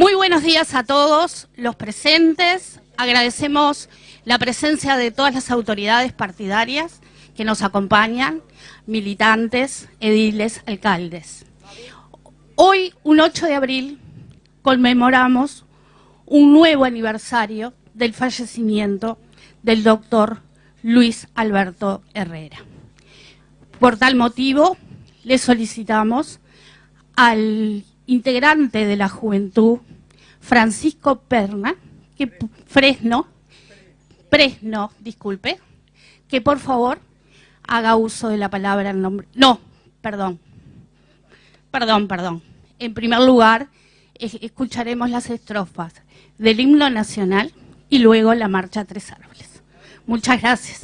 Muy buenos días a todos los presentes. Agradecemos la presencia de todas las autoridades partidarias que nos acompañan, militantes, ediles, alcaldes. Hoy, un 8 de abril, conmemoramos un nuevo aniversario del fallecimiento del doctor Luis Alberto Herrera. Por tal motivo, le solicitamos al integrante de la juventud, Francisco Perna, Presno, disculpe, que por favor haga uso de la palabra en nombre. No, perdón. En primer lugar, escucharemos las estrofas del himno nacional y luego la marcha Tres Árboles. Muchas gracias.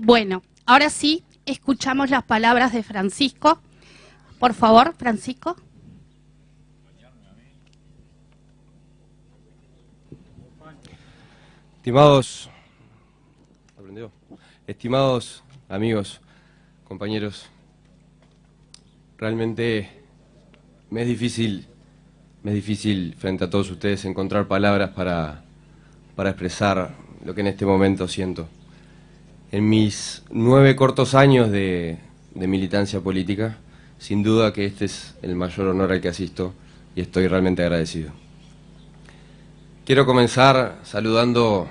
Bueno, ahora sí, escuchamos las palabras de Francisco. Por favor, Francisco. Estimados amigos, compañeros, realmente me es difícil frente a todos ustedes encontrar palabras para expresar lo que en este momento siento. En mis 9 cortos años de militancia política, sin duda que este es el mayor honor al que asisto y estoy realmente agradecido. Quiero comenzar saludando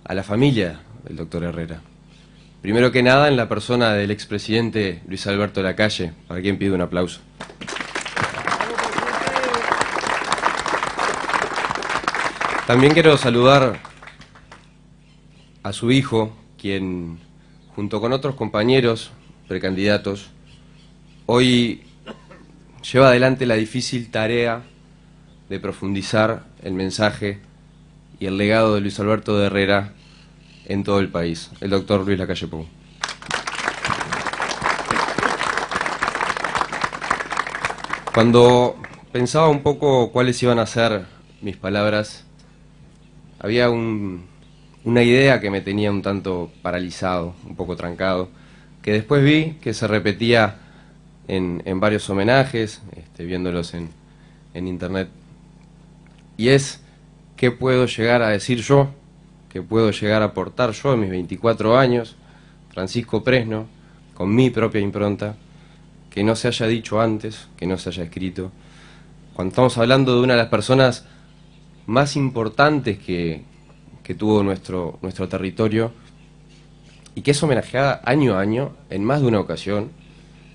a la familia del doctor Herrera. Primero que nada, en la persona del expresidente Luis Alberto Lacalle, para quien pido un aplauso. También quiero saludar a su hijo, quien, junto con otros compañeros precandidatos, hoy lleva adelante la difícil tarea de profundizar el mensaje y el legado de Luis Alberto de Herrera en todo el país, el doctor Luis Lacalle Pou. Cuando pensaba un poco cuáles iban a ser mis palabras, había una idea que me tenía un tanto paralizado, un poco trancado, que después vi que se repetía en varios homenajes, viéndolos en internet, y es: ¿qué puedo llegar a decir yo? ¿Qué puedo llegar a aportar yo en mis 24 años, Francisco Presno, con mi propia impronta, que no se haya dicho antes, que no se haya escrito? Cuando estamos hablando de una de las personas más importantes que tuvo nuestro territorio y que es homenajeada año a año, en más de una ocasión,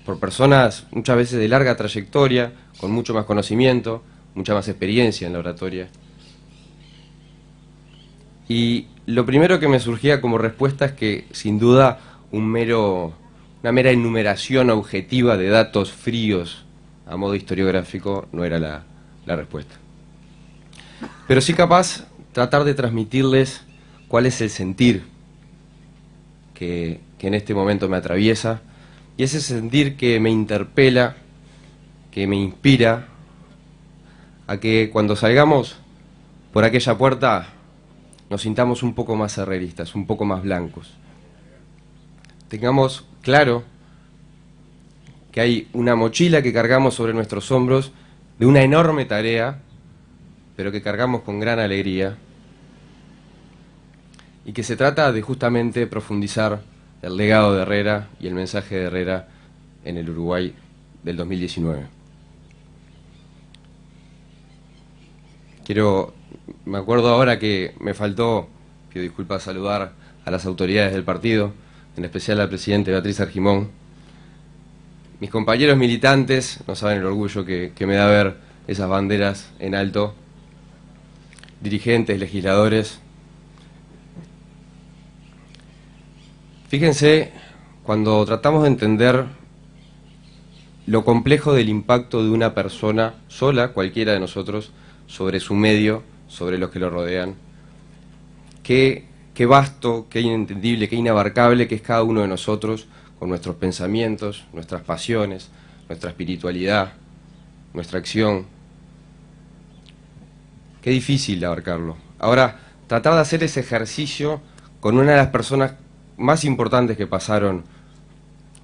por personas muchas veces de larga trayectoria, con mucho más conocimiento, mucha más experiencia en la oratoria. Y lo primero que me surgía como respuesta es que, sin duda, una mera enumeración objetiva de datos fríos a modo historiográfico no era la respuesta. Pero sí capaz tratar de transmitirles cuál es el sentir que en este momento me atraviesa, y ese sentir que me interpela, que me inspira a que cuando salgamos por aquella puerta nos sintamos un poco más herreristas, un poco más blancos. Tengamos claro que hay una mochila que cargamos sobre nuestros hombros de una enorme tarea, pero que cargamos con gran alegría, y que se trata de justamente profundizar el legado de Herrera y el mensaje de Herrera en el Uruguay del 2019. Me acuerdo ahora que me faltó, pido disculpas, saludar a las autoridades del partido, en especial al presidente Beatriz Argimón. Mis compañeros militantes no saben el orgullo que me da ver esas banderas en alto, dirigentes, legisladores. Fíjense, cuando tratamos de entender lo complejo del impacto de una persona sola, cualquiera de nosotros, sobre su medio, sobre los que lo rodean, qué vasto, qué inentendible, qué inabarcable que es cada uno de nosotros, con nuestros pensamientos, nuestras pasiones, nuestra espiritualidad, nuestra acción. Qué difícil abarcarlo. Ahora, tratar de hacer ese ejercicio con una de las personas más importantes que pasaron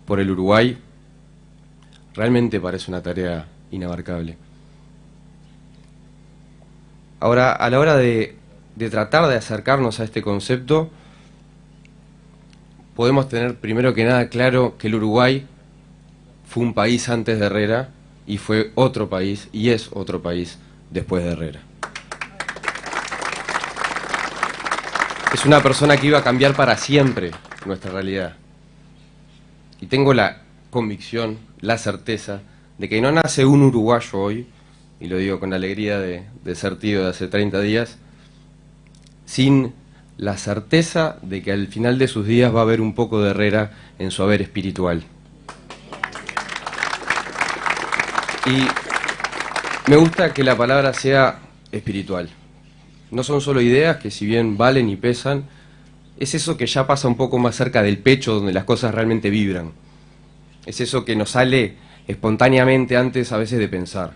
por el Uruguay, realmente parece una tarea inabarcable. Ahora, a la hora de tratar de acercarnos a este concepto, podemos tener primero que nada claro que el Uruguay fue un país antes de Herrera y fue otro país, y es otro país después de Herrera. Es una persona que iba a cambiar para siempre nuestra realidad. Y tengo la convicción, la certeza, de que no nace un uruguayo hoy, y lo digo con la alegría de ser tío de hace 30 días, sin la certeza de que al final de sus días va a haber un poco de Herrera en su haber espiritual. Y me gusta que la palabra sea espiritual. No son solo ideas que, si bien valen y pesan, es eso que ya pasa un poco más cerca del pecho, donde las cosas realmente vibran. Es eso que nos sale espontáneamente antes a veces de pensar.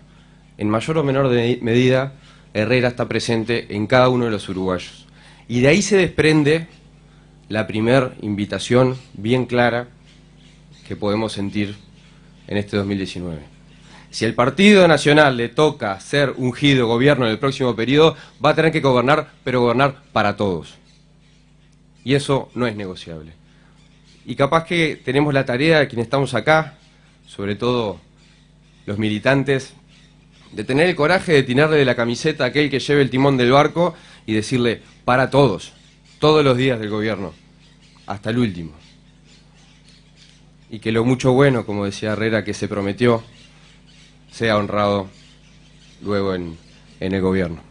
En mayor o menor medida, Herrera está presente en cada uno de los uruguayos. Y de ahí se desprende la primera invitación bien clara que podemos sentir en este 2019. Si al Partido Nacional le toca ser ungido gobierno en el próximo periodo, va a tener que gobernar, pero gobernar para todos. Y eso no es negociable. Y capaz que tenemos la tarea de quienes estamos acá, sobre todo los militantes, de tener el coraje de tirarle de la camiseta a aquel que lleve el timón del barco y decirle para todos, todos los días del gobierno, hasta el último. Y que lo mucho bueno, como decía Herrera, que se prometió, sea honrado luego en el gobierno.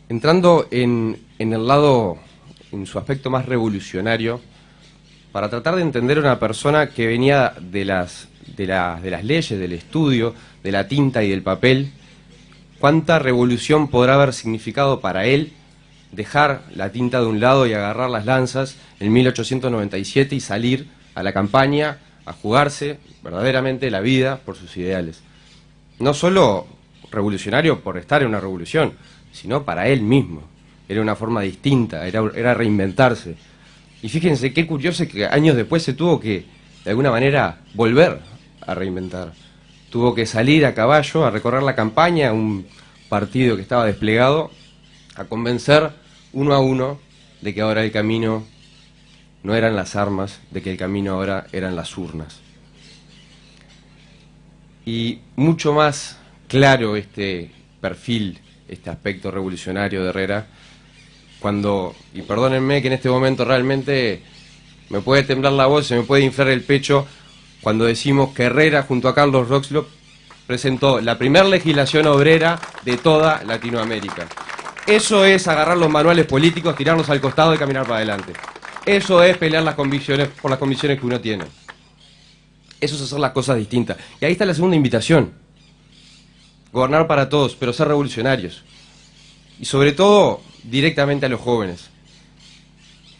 Entrando en el lado, en su aspecto más revolucionario, para tratar de entender a una persona que venía de las leyes, del estudio, de la tinta y del papel, cuánta revolución podrá haber significado para él dejar la tinta de un lado y agarrar las lanzas en 1897 y salir a la campaña a jugarse verdaderamente la vida por sus ideales. No solo revolucionario por estar en una revolución, sino para él mismo. Era una forma distinta, era reinventarse. Y fíjense qué curioso que años después se tuvo que, de alguna manera, volver a reinventar. Tuvo que salir a caballo, a recorrer la campaña, un partido que estaba desplegado, a convencer uno a uno de que ahora el camino no eran las armas, de que el camino ahora eran las urnas. Y mucho más claro este perfil, este aspecto revolucionario de Herrera, cuando, y perdónenme que en este momento realmente me puede temblar la voz, se me puede inflar el pecho, cuando decimos que Herrera junto a Carlos Roxlop presentó la primera legislación obrera de toda Latinoamérica. Eso es agarrar los manuales políticos, tirarlos al costado y caminar para adelante. Eso es pelear las convicciones por las convicciones que uno tiene. Eso es hacer las cosas distintas. Y ahí está la segunda invitación. Gobernar para todos, pero ser revolucionarios. Y sobre todo, directamente a los jóvenes.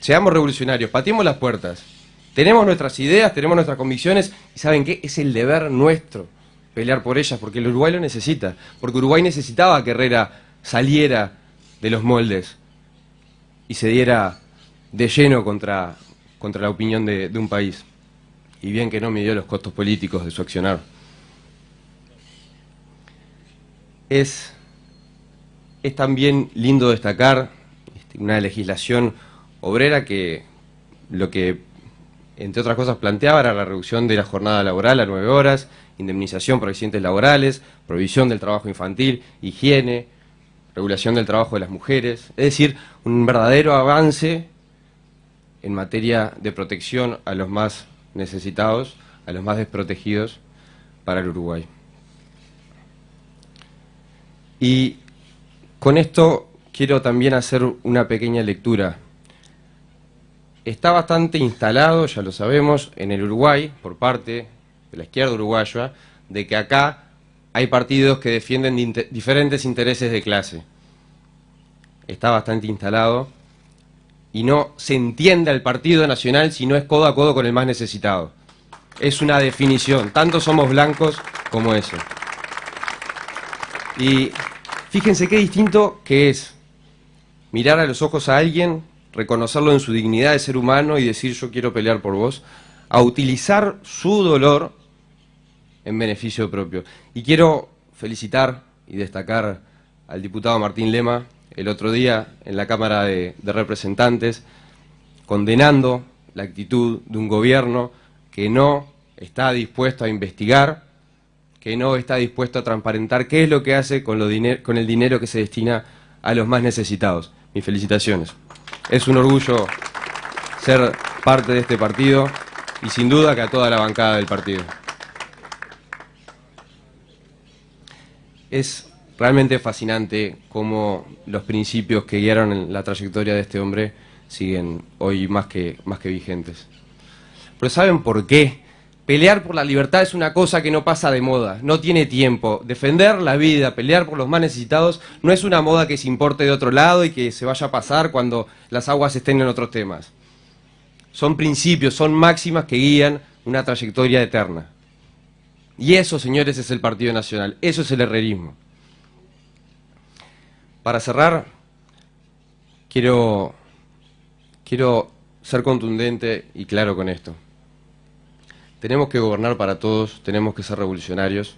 Seamos revolucionarios, pateemos las puertas. Tenemos nuestras ideas, tenemos nuestras convicciones, y ¿saben qué? Es el deber nuestro pelear por ellas, porque el Uruguay lo necesita. Porque Uruguay necesitaba que Herrera saliera de los moldes y se diera de lleno contra la opinión de un país. Y bien que no midió los costos políticos de su accionar. Es también lindo destacar una legislación obrera que lo que, entre otras cosas, planteaba era la reducción de la jornada laboral a 9 horas, indemnización por accidentes laborales, prohibición del trabajo infantil, higiene, regulación del trabajo de las mujeres, es decir, un verdadero avance en materia de protección a los más necesitados, a los más desprotegidos para el Uruguay. Y con esto quiero también hacer una pequeña lectura. Está bastante instalado, ya lo sabemos, en el Uruguay, por parte de la izquierda uruguaya, de que acá hay partidos que defienden diferentes intereses de clase. Está bastante instalado y no se entiende al Partido Nacional si no es codo a codo con el más necesitado. Es una definición, tanto somos blancos como eso. Y fíjense qué distinto que es mirar a los ojos a alguien, reconocerlo en su dignidad de ser humano y decir yo quiero pelear por vos, a utilizar su dolor en beneficio propio. Y quiero felicitar y destacar al diputado Martín Lema el otro día en la Cámara de Representantes, condenando la actitud de un gobierno que no está dispuesto a investigar, que no está dispuesto a transparentar qué es lo que hace con el dinero que se destina a los más necesitados. Mis felicitaciones. Es un orgullo ser parte de este partido y sin duda que a toda la bancada del partido. Es realmente fascinante cómo los principios que guiaron la trayectoria de este hombre siguen hoy más que vigentes. Pero ¿saben por qué Pelear por la libertad es una cosa que no pasa de moda, no tiene tiempo. Defender la vida, pelear por los más necesitados, no es una moda que se importe de otro lado y que se vaya a pasar cuando las aguas estén en otros temas. Son principios, son máximas que guían una trayectoria eterna. Y eso, señores, es el Partido Nacional, eso es el herrerismo. Para cerrar, quiero ser contundente y claro con esto. Tenemos que gobernar para todos, tenemos que ser revolucionarios,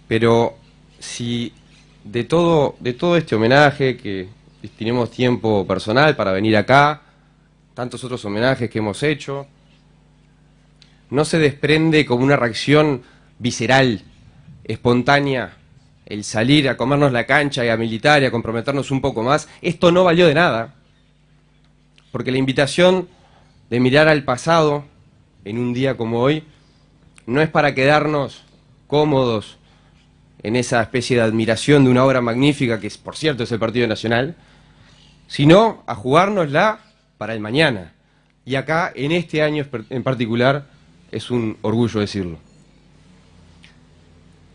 pero si de todo este homenaje, que tenemos tiempo personal para venir acá, tantos otros homenajes que hemos hecho, no se desprende como una reacción visceral, espontánea, el salir a comernos la cancha y a militar y a comprometernos un poco más, esto no valió de nada, porque la invitación de mirar al pasado en un día como hoy, no es para quedarnos cómodos en esa especie de admiración de una obra magnífica que, por cierto, es el Partido Nacional, sino a jugárnosla para el mañana. Y acá, en este año en particular, es un orgullo decirlo.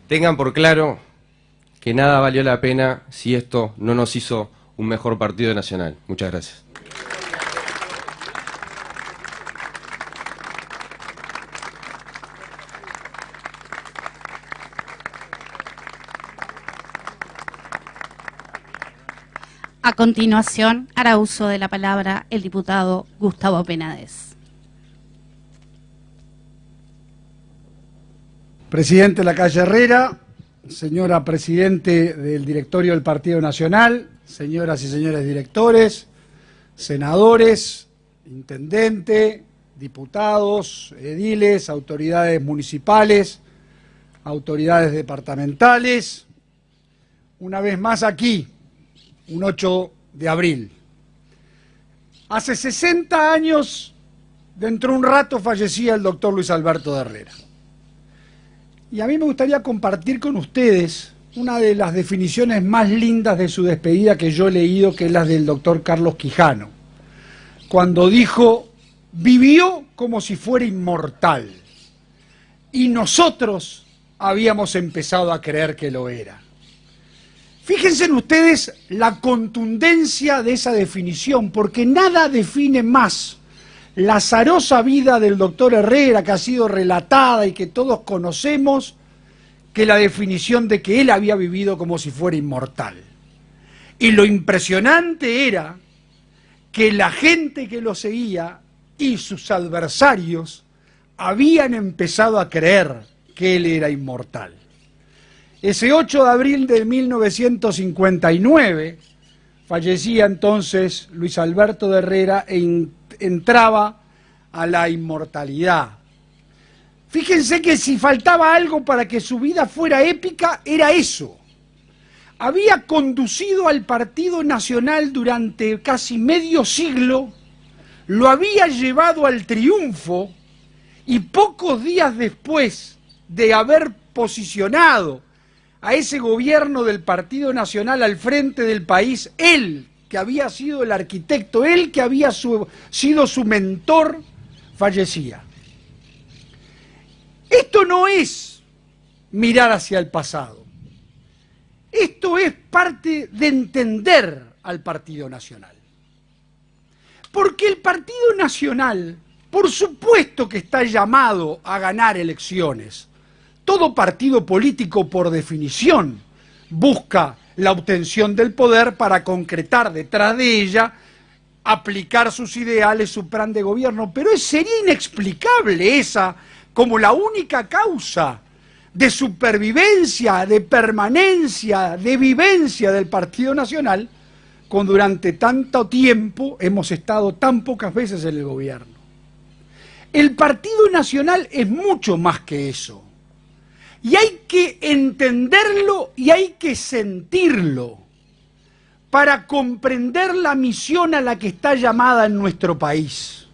Tengan por claro que nada valió la pena si esto no nos hizo un mejor Partido Nacional. Muchas gracias. A continuación, hará uso de la palabra el diputado Gustavo Penades. Presidente Lacalle Herrera, señora Presidente del Directorio del Partido Nacional, señoras y señores directores, senadores, intendente, diputados, ediles, autoridades municipales, autoridades departamentales, una vez más aquí, un 8 de abril. Hace 60 años, dentro de un rato, fallecía el doctor Luis Alberto de Herrera. Y a mí me gustaría compartir con ustedes una de las definiciones más lindas de su despedida que yo he leído, que es la del doctor Carlos Quijano, cuando dijo: vivió como si fuera inmortal, y nosotros habíamos empezado a creer que lo era. Fíjense en ustedes la contundencia de esa definición, porque nada define más la azarosa vida del doctor Herrera, que ha sido relatada y que todos conocemos, que la definición de que él había vivido como si fuera inmortal. Y lo impresionante era que la gente que lo seguía y sus adversarios habían empezado a creer que él era inmortal. Ese 8 de abril de 1959 fallecía entonces Luis Alberto de Herrera e entraba a la inmortalidad. Fíjense que si faltaba algo para que su vida fuera épica, era eso. Había conducido al Partido Nacional durante casi medio siglo, lo había llevado al triunfo, y pocos días después de haber posicionado a ese gobierno del Partido Nacional al frente del país, él, que había sido el arquitecto, él que había sido su mentor, fallecía. Esto no es mirar hacia el pasado. Esto es parte de entender al Partido Nacional. Porque el Partido Nacional, por supuesto que está llamado a ganar elecciones. Todo partido político, por definición, busca la obtención del poder para concretar detrás de ella, aplicar sus ideales, su plan de gobierno. Pero sería inexplicable esa como la única causa de supervivencia, de permanencia, de vivencia del Partido Nacional, cuando durante tanto tiempo hemos estado tan pocas veces en el gobierno. El Partido Nacional es mucho más que eso. Y hay que entenderlo y hay que sentirlo para comprender la misión a la que está llamada en nuestro país.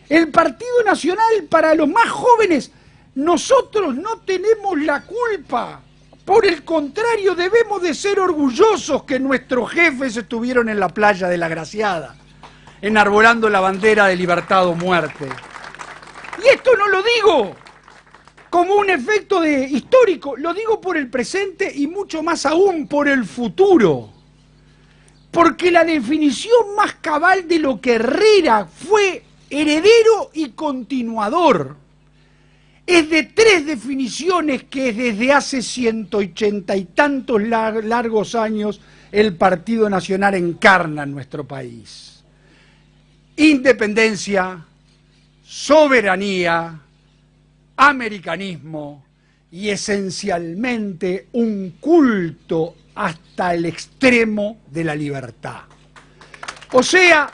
El Partido Nacional, para los más jóvenes, nosotros no tenemos la culpa. Por el contrario, debemos de ser orgullosos que nuestros jefes estuvieron en la playa de La Graciada, enarbolando la bandera de libertad o muerte. Y esto no lo digo como un efecto histórico, lo digo por el presente y mucho más aún por el futuro. Porque la definición más cabal de lo que Herrera fue heredero y continuador es de 3 definiciones que desde hace 180 y tantos largos años el Partido Nacional encarna en nuestro país: independencia, soberanía, americanismo y esencialmente un culto hasta el extremo de la libertad. O sea,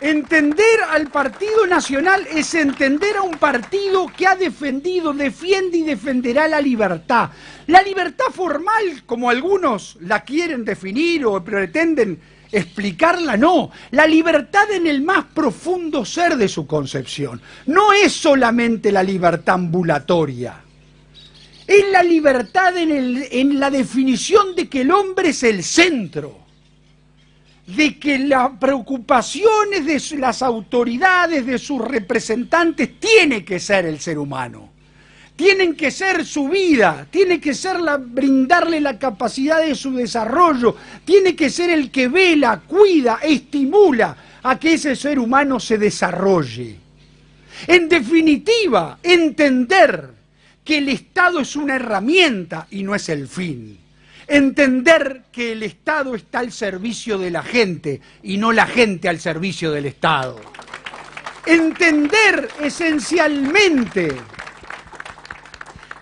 entender al Partido Nacional es entender a un partido que ha defendido, defiende y defenderá la libertad. La libertad formal, como algunos la quieren definir o pretenden explicarla, no. La libertad en el más profundo ser de su concepción. No es solamente la libertad ambulatoria. Es la libertad en la definición de que el hombre es el centro, de que las preocupaciones de las autoridades, de sus representantes, tiene que ser el ser humano. Tienen que ser su vida, tiene que ser brindarle la capacidad de su desarrollo, tiene que ser el que vela, cuida, estimula a que ese ser humano se desarrolle. En definitiva, entender que el Estado es una herramienta y no es el fin. Entender que el Estado está al servicio de la gente y no la gente al servicio del Estado. Entender esencialmente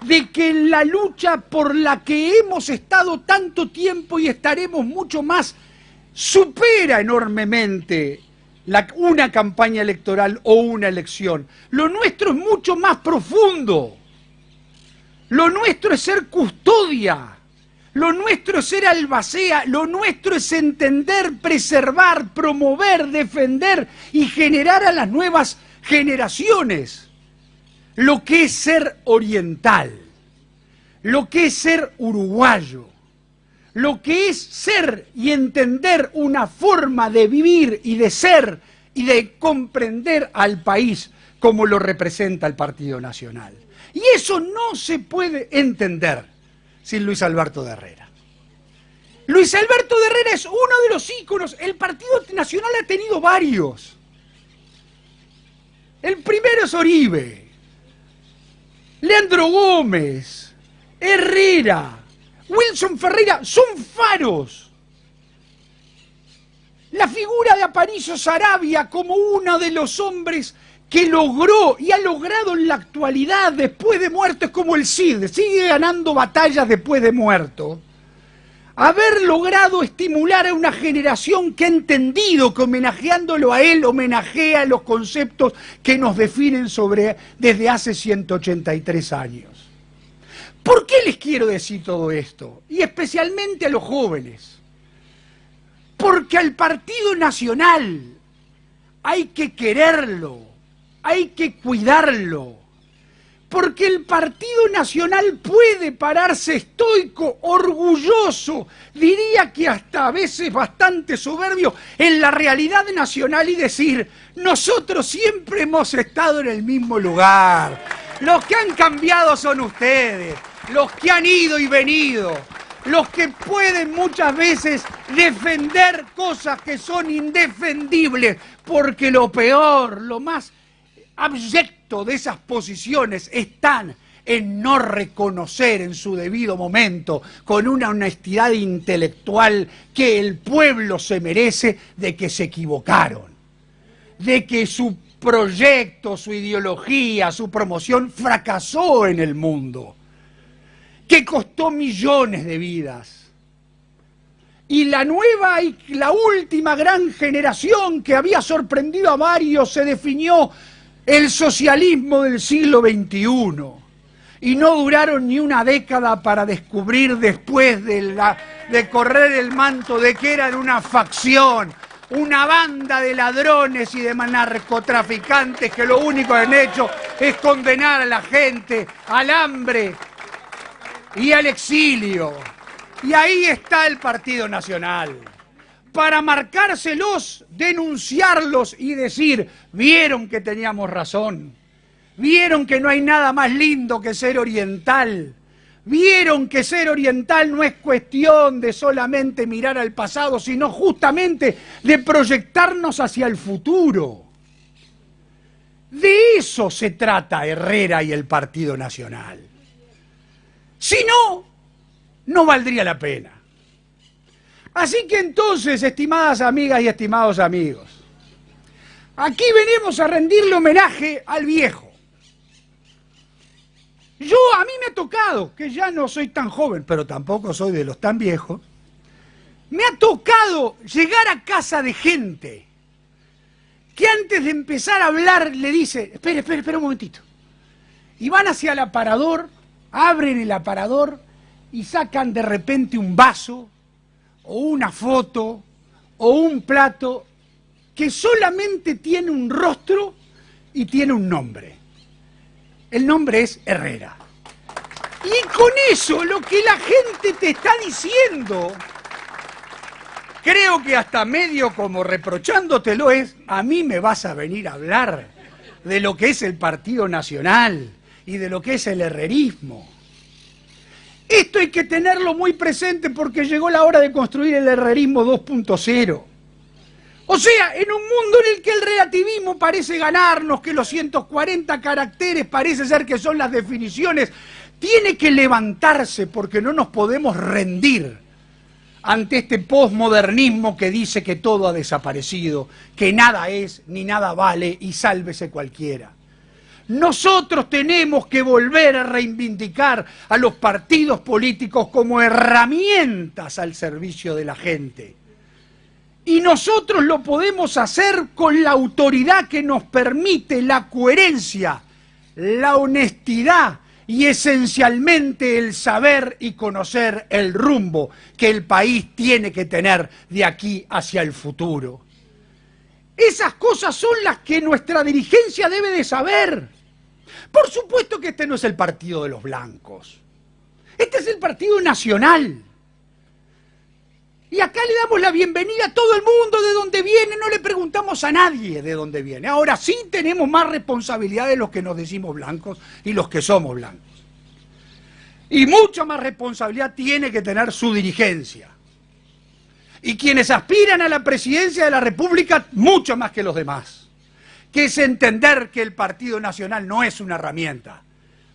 de que la lucha por la que hemos estado tanto tiempo y estaremos mucho más supera enormemente una campaña electoral o una elección. Lo nuestro es mucho más profundo. Lo nuestro es ser custodia. Lo nuestro es ser albacea, lo nuestro es entender, preservar, promover, defender y generar a las nuevas generaciones lo que es ser oriental, lo que es ser uruguayo, lo que es ser y entender una forma de vivir y de ser y de comprender al país como lo representa el Partido Nacional. Y eso no se puede entender sin Luis Alberto de Herrera. Luis Alberto de Herrera es uno de los íconos. El Partido Nacional ha tenido varios. El primero es Oribe, Leandro Gómez, Herrera, Wilson Ferreira, son faros. La figura de Aparicio Saravia como uno de los hombres que logró y ha logrado en la actualidad, después de muerto, es como el Cid, sigue ganando batallas después de muerto. Haber logrado estimular a una generación que ha entendido que homenajeándolo a él, homenajea los conceptos que nos definen desde hace 183 años. ¿Por qué les quiero decir todo esto? Y especialmente a los jóvenes. Porque al Partido Nacional hay que quererlo, hay que cuidarlo, porque el Partido Nacional puede pararse estoico, orgulloso, diría que hasta a veces bastante soberbio, en la realidad nacional y decir: nosotros siempre hemos estado en el mismo lugar, los que han cambiado son ustedes, los que han ido y venido, los que pueden muchas veces defender cosas que son indefendibles, porque lo peor, lo más abyecto de esas posiciones están en no reconocer en su debido momento, con una honestidad intelectual que el pueblo se merece, de que se equivocaron, de que su proyecto, su ideología, su promoción fracasó en el mundo, que costó millones de vidas. Y la nueva y la última gran generación que había sorprendido a varios se definió el socialismo del siglo XXI. Y no duraron ni una década para descubrir, después de correr el manto, de que eran una facción, una banda de ladrones y de narcotraficantes que lo único que han hecho es condenar a la gente al hambre y al exilio. Y ahí está el Partido Nacional, para marcárselos, denunciarlos y decir: vieron que teníamos razón, Vieron que no hay nada más lindo que ser oriental. Vieron que ser oriental no es cuestión de solamente mirar al pasado, sino justamente de proyectarnos hacia el futuro. De eso se trata Herrera y el Partido Nacional. Si no, no valdría la pena. Así que entonces, estimadas amigas y estimados amigos, aquí venimos a rendirle homenaje al viejo. A mí me ha tocado, que ya no soy tan joven, pero tampoco soy de los tan viejos, me ha tocado llegar a casa de gente que antes de empezar a hablar le dice, espera un momentito. Y van hacia el aparador, abren el aparador y sacan de repente un vaso, o una foto, o un plato, que solamente tiene un rostro y tiene un nombre. El nombre es Herrera. Y con eso, lo que la gente te está diciendo, creo que hasta medio como reprochándotelo es, a mí me vas a venir a hablar de lo que es el Partido Nacional y de lo que es el herrerismo. Esto hay que tenerlo muy presente porque llegó la hora de construir el herrerismo 2.0. O sea, en un mundo en el que el relativismo parece ganarnos, que los 140 caracteres parece ser que son las definiciones, tiene que levantarse porque no nos podemos rendir ante este posmodernismo que dice que todo ha desaparecido, que nada es ni nada vale y sálvese cualquiera. Nosotros tenemos que volver a reivindicar a los partidos políticos como herramientas al servicio de la gente. Y nosotros lo podemos hacer con la autoridad que nos permite la coherencia, la honestidad y esencialmente el saber y conocer el rumbo que el país tiene que tener de aquí hacia el futuro. Esas cosas son las que nuestra dirigencia debe de saber. Por supuesto que este no es el partido de los blancos. Este es el Partido Nacional. Y acá le damos la bienvenida a todo el mundo de donde viene, no le preguntamos a nadie de dónde viene. Ahora sí tenemos más responsabilidad de los que nos decimos blancos y los que somos blancos. Y mucha más responsabilidad tiene que tener su dirigencia. Y quienes aspiran a la presidencia de la República, mucho más que los demás. Que es entender que el Partido Nacional no es una herramienta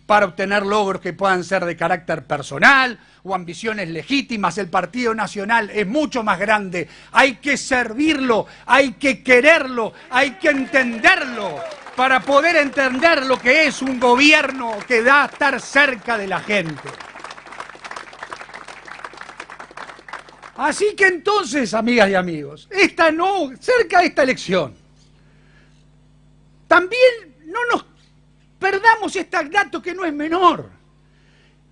para obtener logros que puedan ser de carácter personal o ambiciones legítimas. El Partido Nacional es mucho más grande. Hay que servirlo, hay que quererlo, hay que entenderlo para poder entender lo que es un gobierno que da a estar cerca de la gente. Así que entonces, amigas y amigos, cerca de esta elección, también no nos perdamos este dato que no es menor.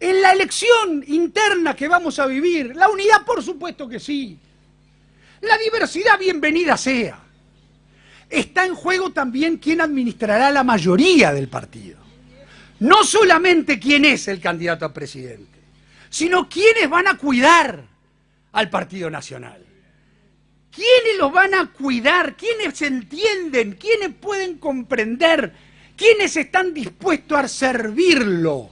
En la elección interna que vamos a vivir, la unidad por supuesto que sí. La diversidad bienvenida sea. Está en juego también quién administrará la mayoría del partido. No solamente quién es el candidato a presidente, sino quiénes van a cuidar al Partido Nacional. ¿Quiénes los van a cuidar? ¿Quiénes entienden? ¿Quiénes pueden comprender? ¿Quiénes están dispuestos a servirlo?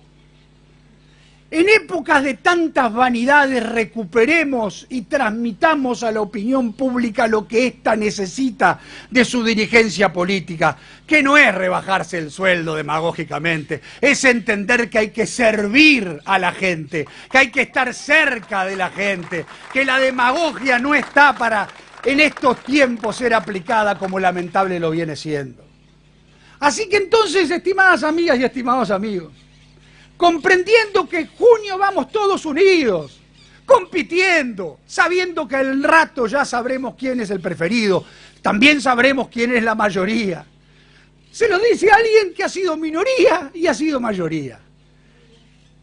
En épocas de tantas vanidades recuperemos y transmitamos a la opinión pública lo que ésta necesita de su dirigencia política, que no es rebajarse el sueldo demagógicamente, es entender que hay que servir a la gente, que hay que estar cerca de la gente, que la demagogia no está para en estos tiempos ser aplicada como lamentable lo viene siendo. Así que entonces, estimadas amigas y estimados amigos, comprendiendo que en junio vamos todos unidos, compitiendo, sabiendo que al rato ya sabremos quién es el preferido, también sabremos quién es la mayoría. Se lo dice alguien que ha sido minoría y ha sido mayoría.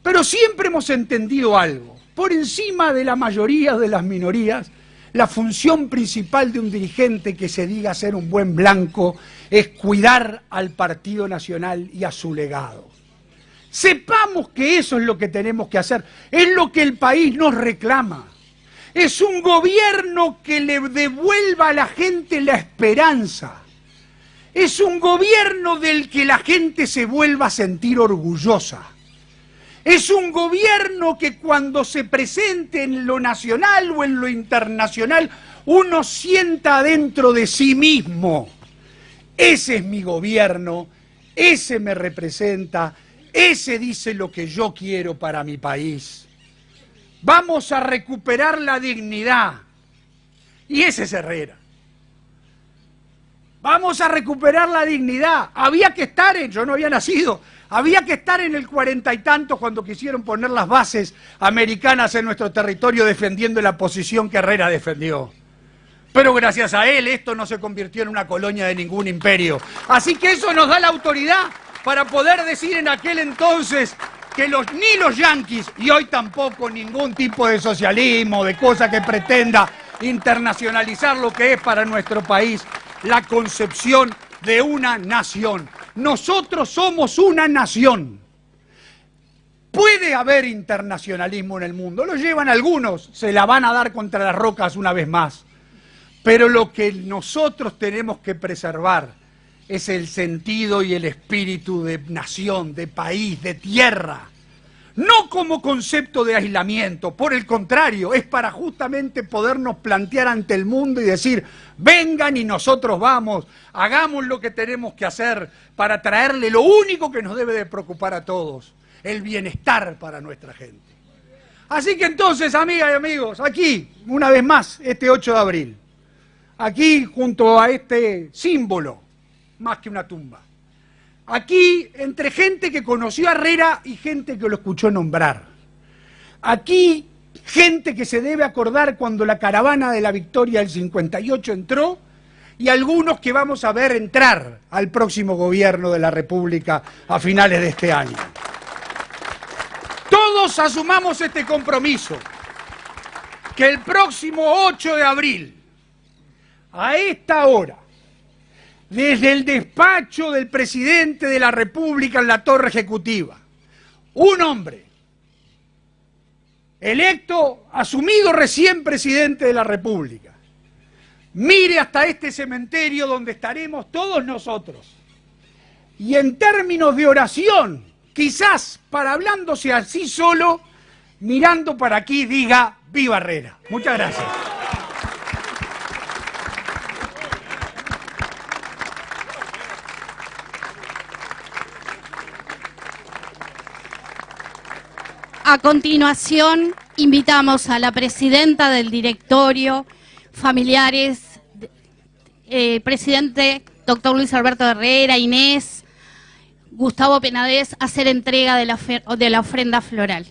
Pero siempre hemos entendido algo, por encima de la mayoría de las minorías, la función principal de un dirigente que se diga ser un buen blanco es cuidar al Partido Nacional y a su legado. Sepamos que eso es lo que tenemos que hacer, es lo que el país nos reclama. Es un gobierno que le devuelva a la gente la esperanza. Es un gobierno del que la gente se vuelva a sentir orgullosa. Es un gobierno que cuando se presente en lo nacional o en lo internacional, uno sienta dentro de sí mismo: ese es mi gobierno, ese me representa, ese dice lo que yo quiero para mi país. Vamos a recuperar la dignidad. Y ese es Herrera. Vamos a recuperar la dignidad. Había que estar yo no había nacido, había que estar en el 40 y tantos cuando quisieron poner las bases americanas en nuestro territorio defendiendo la posición que Herrera defendió. Pero gracias a él esto no se convirtió en una colonia de ningún imperio. Así que eso nos da la autoridad para poder decir en aquel entonces que ni los yanquis, y hoy tampoco ningún tipo de socialismo, de cosa que pretenda internacionalizar lo que es para nuestro país la concepción de una nación. Nosotros somos una nación. Puede haber internacionalismo en el mundo, lo llevan algunos, se la van a dar contra las rocas una vez más. Pero lo que nosotros tenemos que preservar es el sentido y el espíritu de nación, de país, de tierra. No como concepto de aislamiento, por el contrario, es para justamente podernos plantear ante el mundo y decir: vengan y nosotros vamos, hagamos lo que tenemos que hacer para traerle lo único que nos debe de preocupar a todos, el bienestar para nuestra gente. Así que entonces, amigas y amigos, aquí, una vez más, este 8 de abril, aquí junto a este símbolo, más que una tumba, aquí entre gente que conoció a Herrera y gente que lo escuchó nombrar, aquí gente que se debe acordar cuando la caravana de la Victoria del 58 entró, y algunos que vamos a ver entrar al próximo gobierno de la República a finales de este año. Todos asumamos este compromiso, que el próximo 8 de abril, a esta hora, desde el despacho del presidente de la República en la Torre Ejecutiva, un hombre electo, asumido recién presidente de la República, mire hasta este cementerio donde estaremos todos nosotros, y en términos de oración, quizás para hablándose así solo, mirando para aquí, diga: ¡Viva Herrera! Muchas gracias. A continuación, invitamos a la presidenta del directorio, familiares, presidente doctor Luis Alberto Herrera, Inés, Gustavo Penades, a hacer entrega de la ofrenda floral.